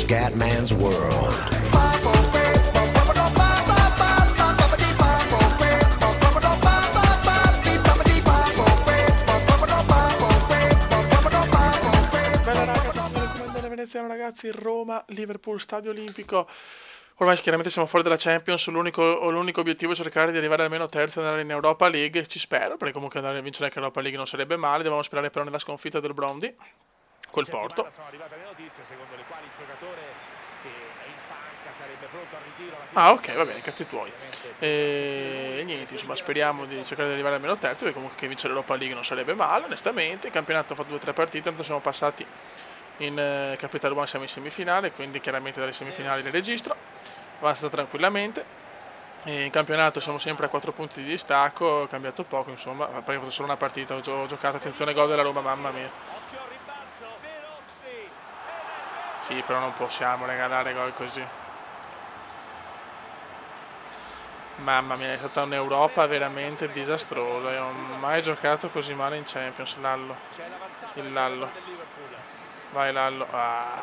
Scatman's World. Bella raga, torniamo veneziano ragazzi, Roma, Liverpool, Stadio Olimpico. Ormai chiaramente siamo fuori dalla Champions, l'unico obiettivo è cercare di arrivare almeno terzo e andare in Europa League, ci spero, perché comunque andare a vincere anche l'Europa League non sarebbe male, dobbiamo sperare però nella sconfitta del Brondby, col Porto. Sono arrivate le notizie secondo le quali il giocatore che è in panca sarebbe pronto al ritiro. Ah ok, va bene, cazzi tuoi. E niente, insomma speriamo di cercare di arrivare almeno terzo, perché comunque che vincere l'Europa League non sarebbe male, onestamente. Il campionato ha fatto 2 o 3 partite, tanto siamo passati in Capital One, siamo in semifinale, quindi chiaramente dalle semifinali le registro, avanza tranquillamente. E in campionato siamo sempre a 4 punti di distacco, ho cambiato poco insomma, perché ho fatto solo una partita, ho giocato, attenzione gol della Roma, mamma mia. Sì, però non possiamo regalare gol così. Mamma mia, è stata un'Europa veramente disastrosa, io non ho mai giocato così male in Champions, Lallo. Il Lallo. Vai Lallo. Ah.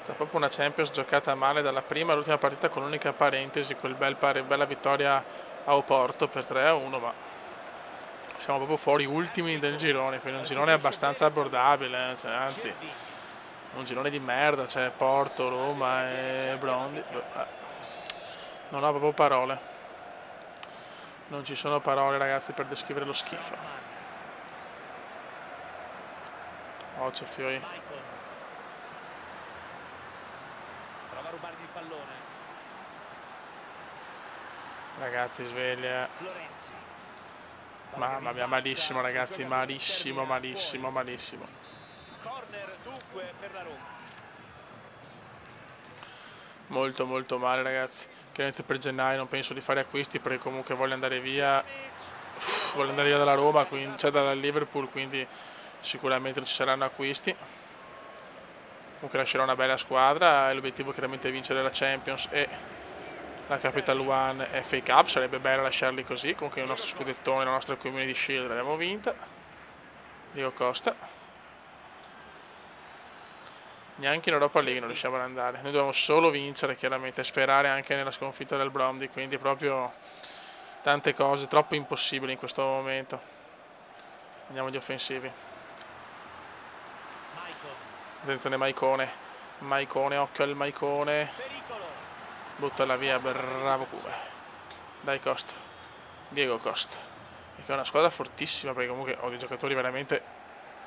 È proprio una Champions giocata male dalla prima all'ultima partita, con l'unica parentesi, quel bella vittoria a Oporto per 3-1, ma siamo proprio fuori ultimi del girone, quindi un girone abbastanza abbordabile, cioè, anzi un girone di merda, cioè Porto, Roma e Brondby. Non ho proprio parole, non ci sono parole ragazzi per descrivere lo schifo. Occhio Fioi. Prova a rubargli il pallone. Ragazzi sveglia. Mamma mia, malissimo ragazzi, malissimo, malissimo, malissimo. Corner dunque per la Roma. Molto molto male ragazzi. Chiaramente per gennaio non penso di fare acquisti, perché comunque voglio andare via. Voglio andare via dalla Roma, quindi, cioè dalla Liverpool, quindi sicuramente non ci saranno acquisti. Comunque lascerò una bella squadra, l'obiettivo chiaramente è vincere la Champions e la Capital One FA Cup, sarebbe bello lasciarli così. Comunque il nostro scudettone, la nostra Community Shield l'abbiamo vinta. Diego Costa. Neanche in Europa League non riusciamo ad andare, noi dobbiamo solo vincere chiaramente, sperare anche nella sconfitta del Brondby, quindi proprio tante cose, troppo impossibili in questo momento. Andiamo agli offensivi. Attenzione Maicone, Maicone, occhio al Maicone. Buttala via, bravo Cube. Dai Costa, Diego Costa, che è una squadra fortissima, perché comunque ho dei giocatori veramente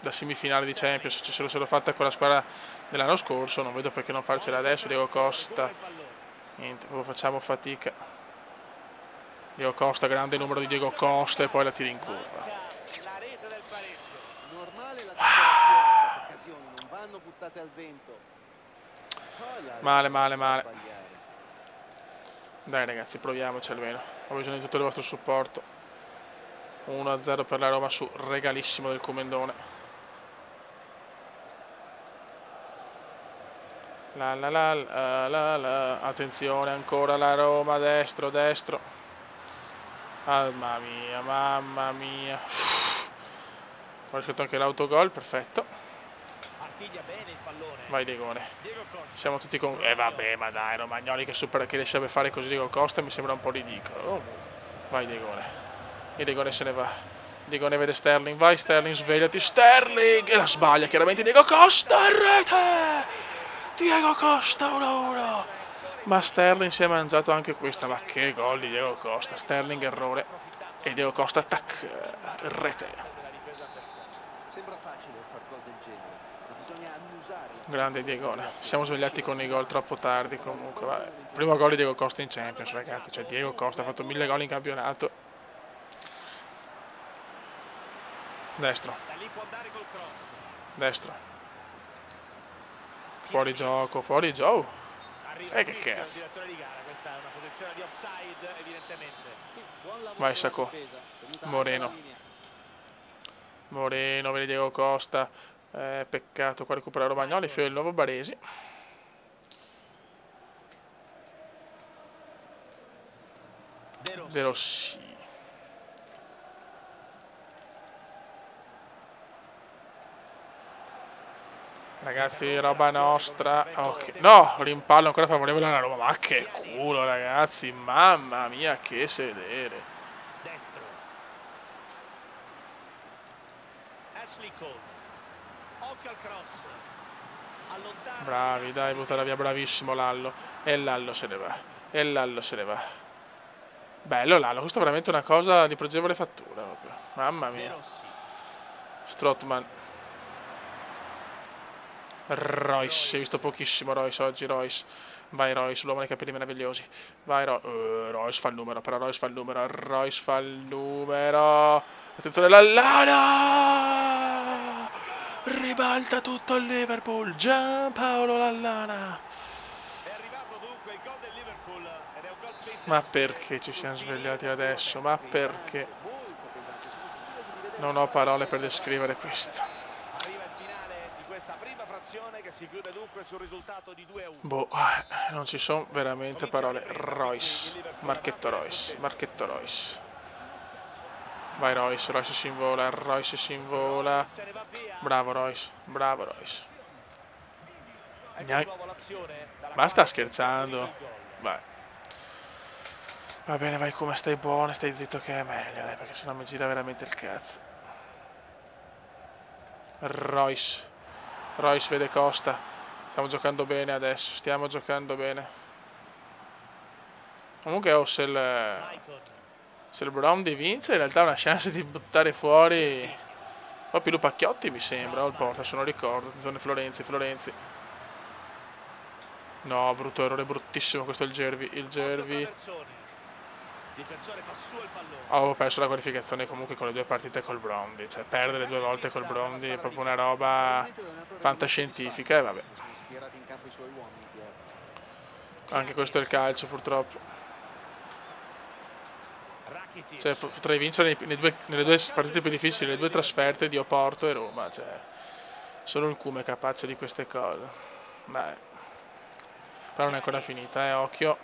da semifinale di Champions, se l'ho fatta con la squadra dell'anno scorso, non vedo perché non farcela adesso. Diego Costa, niente, proprio facciamo fatica. Diego Costa, grande numero di Diego Costa, e poi la tira in curva. Male, male, male. Dai ragazzi, proviamoci almeno. Ho bisogno di tutto il vostro supporto. 1-0 per la Roma su regalissimo del Comendone. Attenzione ancora la Roma, destro, destro. Mamma mia, mamma mia. Ho riscritto anche l'autogol, perfetto. Vai Diegone. Siamo tutti con... vabbè, ma dai, Romagnoli che riesce a fare così Diego Costa mi sembra un po' ridicolo. Vai Diegone. E Diegone se ne va. Diegone vede Sterling, vai Sterling, svegliati Sterling! E la sbaglia chiaramente Diego Costa, rete! Diego Costa 1-1, ma Sterling si è mangiato anche questa, ma che gol di Diego Costa. Sterling errore e Diego Costa tac, rete. Grande Diegone, ci siamo svegliati con i gol troppo tardi comunque. Vabbè. Primo gol di Diego Costa in Champions ragazzi, cioè Diego Costa ha fatto 1000 gol in campionato. Destro, destro. Fuori gioco, fuori gioco. Che cazzo. Vai Sacco. Moreno. Moreno, vedi Diego Costa. Peccato, qua recupera Romagnoli, Fio il nuovo Baresi. De Rossi. Ragazzi, roba nostra. Ok. No, rimpallo ancora favorevole alla Roma. Ma che culo, ragazzi. Mamma mia, che sedere. Destro. Ashley Cole. Occhio al cross. Allontana. Bravi, dai, buttala via, bravissimo Lallo. E Lallo se ne va. E Lallo se ne va. Bello Lallo, questa è veramente una cosa di pregevole fattura proprio. Mamma De mia. Rossi. Strootman. Royce, hai visto pochissimo Royce oggi, Royce. Vai Royce, l'uomo dei capelli meravigliosi. Vai Royce fa il numero, però Royce fa il numero, Royce fa il numero. Attenzione Lallana! Ribalta tutto il Liverpool, Gianpaolo Lallana. È arrivato dunque il gol del Liverpool ed è un gol pesante. Ma perché ci siamo svegliati adesso? Ma perché? Non ho parole per descrivere questo. Arriva il finale di questa prima frazione che si chiude dunque sul risultato di 2-1. Boh, non ci sono veramente parole. Royce, Marchetto Royce, Marchetto Royce. Vai Royce, Royce si invola, Royce si invola. Se ne va via. Bravo Royce, bravo Royce. Ecco di nuovo l'azione dalla Ma sta quale scherzando? il gol. Vai. Va bene, vai come stai buono, stai zitto che è meglio, dai, perché sennò mi gira veramente il cazzo. Royce. Royce vede Costa. Stiamo giocando bene adesso, stiamo giocando bene. Comunque se il Bromby vince in realtà ha una chance di buttare fuori proprio Lupacchiotti mi sembra, o il Porta, se non ricordo. Zone Florenzi. No, brutto errore, bruttissimo questo il Gervi. Il Gervi. Difensore fa su il pallone. Avevo perso la qualificazione comunque con le 2 partite col Bromby. Cioè perdere 2 volte col Bromby è proprio una roba fantascientifica e vabbè. Anche questo è il calcio purtroppo. Rakitic. Cioè potrei vincere nelle due partite più difficili, le 2 trasferte di Oporto e Roma. Cioè solo il Cume è capace di queste cose. Dai. Però non è ancora finita, occhio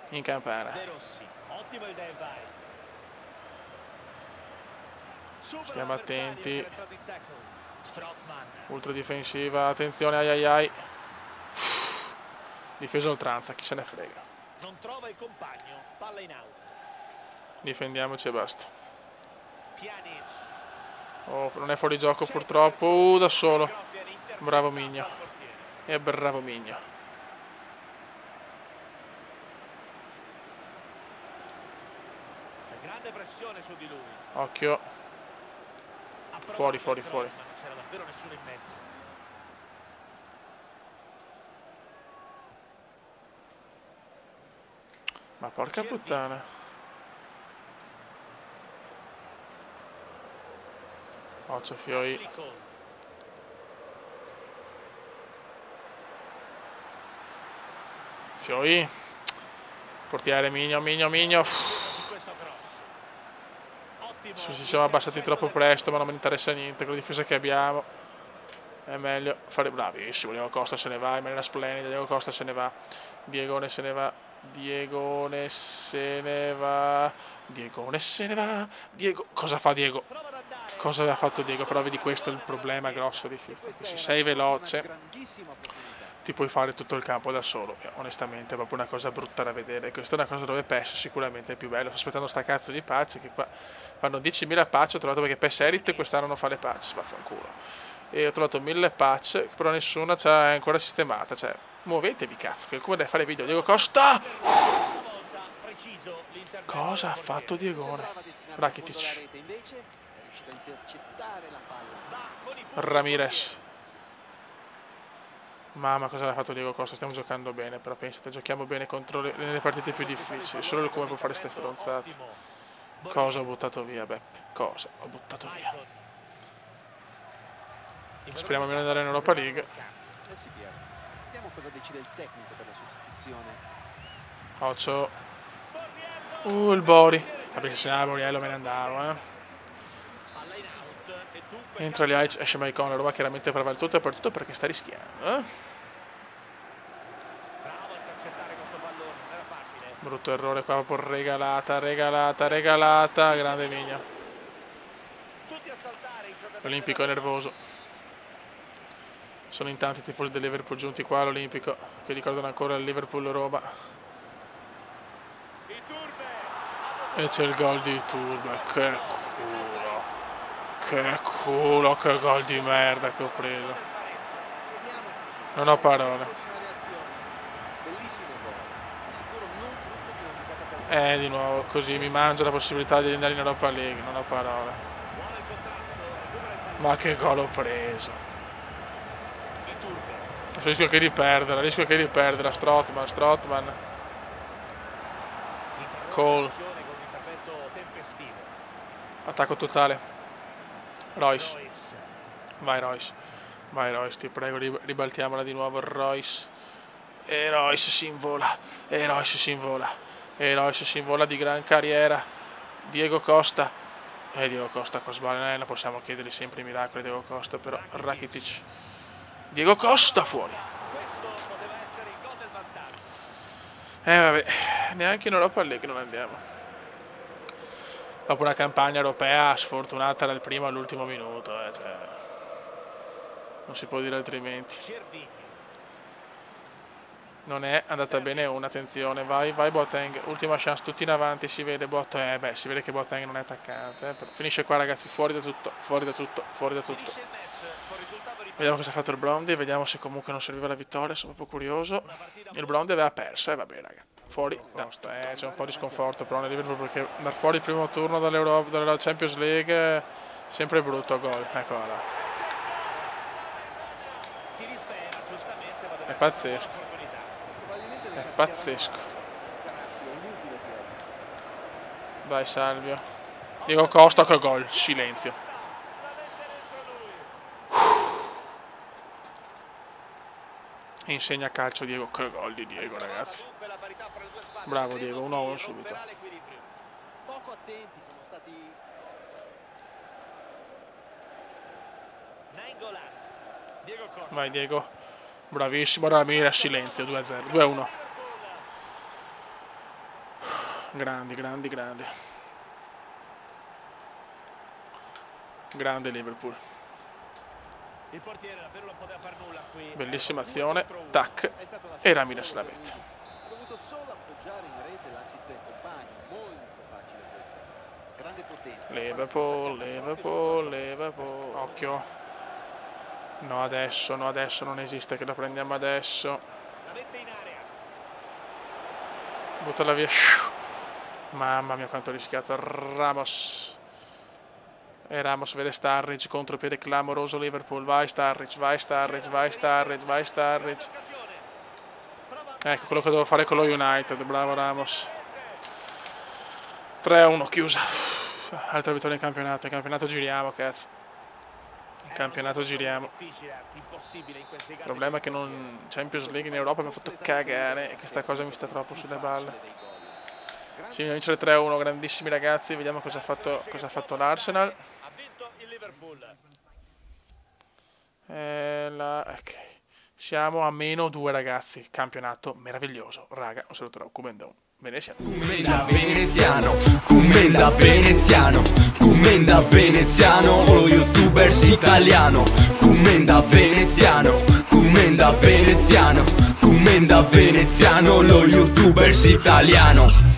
in campana. De Rossi. Ottimo il Del Valle. Supera Stiamo l'avversario attenti. che è stato in tackle. Strootman. Ultra difensiva, attenzione, ai. Difesa oltranza, chi se ne frega. Non trova il compagno. Palla in out. Difendiamoci e basta. Pjanic. Oh, non è fuori gioco purtroppo, da solo. Viene intercettato Bravo Migno. dal portiere. E bravo Migno. C'è grande pressione su di lui. Occhio. Ha provato Fuori. il cross, ma non c'era davvero nessuno in mezzo. Ma porca puttana. Occhio Fioi. Ashley Cole. Fioi. Portiere Migno. Di questo cross. Ottimo. Ci siamo abbassati troppo presto, ma non mi interessa niente. Con la difesa che abbiamo è meglio fare. Bravissimo, Diego Costa se ne va in maniera splendida. Diego Costa se ne va. Diegone se ne va. Diego, cosa fa Diego? Prova ad andare. Cosa aveva fatto Diego? Però vedi, questo è il problema grosso di FIFA. Che se sei veloce ti puoi fare tutto il campo da solo. E onestamente è proprio una cosa brutta da vedere. Questa è una cosa dove PES sicuramente è più bello. Sto aspettando sta cazzo di patch, che qua fanno 10.000 patch. Ho trovato perché PES Elite quest'anno non fa le patch, vaffanculo. E ho trovato 1000 patch, però nessuna c'è ancora sistemata. Cioè, muovetevi cazzo, che è come da fare video. Diego Costa! Stavolta preciso l'intervento Cosa del ha portiere. fatto Diegone? Rakitic. Va con i punti Ramirez. Mamma, cosa aveva fatto Diego Costa? Stiamo giocando bene, però pensate, giochiamo bene contro nelle partite più difficili. Solo il come può fare queste stronzate. ottimo. Cosa ho buttato via, Beppe? Cosa ho buttato via? Maicon. Speriamo di non andare in Europa League. Vediamo cosa decide il tecnico per la sostituzione. Occhio. Il Bori. Vabbè, se no Boriello me ne andavo, Palla in out e dunque Entra lì, esce Maicon, la Roma chiaramente prova il tutto e per tutto perché sta rischiando, bravo a intercettare questo pallone, non era facile. Brutto errore qua, proprio regalata. Grande Migno. Tutti a saltare in giocatore Olimpico è nervoso. Sono in tanti i tifosi del Liverpool giunti qua all'Olimpico che ricordano ancora il Liverpool-Roma. E c'è il gol di Iturbe. Che culo. Che culo, che gol di merda che ho preso. Non ho parole. Di nuovo così mi mangio la possibilità di andare in Europa League, non ho parole. Ma che gol ho preso. Rischio che di perdere, Strootman. Cole. Attacco totale. Royce. Vai Royce, ti prego, ribaltiamola di nuovo, Royce. E Royce si invola. E Royce si invola di gran carriera. Diego Costa. Diego Costa qua sbaglia, non possiamo chiedergli sempre i miracoli a Diego Costa, però Rakitic. Diego Costa fuori. Vabbè, neanche in Europa League non andiamo. Dopo una campagna europea sfortunata dal primo all'ultimo minuto, cioè, non si può dire altrimenti. Non è andata bene una, attenzione, vai Boateng, ultima chance, tutti in avanti, si vede si vede che Boateng non è attaccante, però finisce qua ragazzi, fuori da tutto. Vediamo cosa ha fatto il Blondie, vediamo se comunque non serviva la vittoria, sono proprio curioso. Il Blondie aveva perso, vabbè raga, fuori, c'è un po' di sconforto però nel Liverpool perché andare fuori il primo turno dalla Champions League sempre brutto gol, eccola là. È pazzesco. Vai Salvio. Diego Costa, che gol, silenzio. Insegna calcio Diego, che gol di Diego ragazzi. Bravo Diego, 1-1 subito. Poco attenti sono stati. Vai Diego. Bravissimo Ramirez, silenzio, 2-0, 2-1. Grandi. Grande Liverpool. Bellissima azione, tac, e Ramirez la mette. Ha dovuto solo appoggiare in rete l'assistente compagno, molto facile questo. Grande potenza. Liverpool. Occhio. No, adesso non esiste che la prendiamo adesso. Buttala via. Mamma mia quanto ho rischiato. Ramos. E Ramos vede Sturridge, contropiede clamoroso Liverpool. Vai Sturridge. Ecco quello che devo fare con lo United. Bravo Ramos. 3-1, chiusa. Altra vittoria in campionato. In campionato giriamo, cazzo. In campionato giriamo. Il problema è che non Champions League in Europa mi ha fatto cagare e questa cosa mi sta troppo sulle balle. Sì, vincere 3-1, grandissimi ragazzi, vediamo cosa ha fatto l'Arsenal. Ok. Siamo a -2 ragazzi, campionato meraviglioso. Raga, un saluto da Kumendon. Commenda veneziano, lo youtubers italiano. Commenda veneziano, lo youtubers italiano.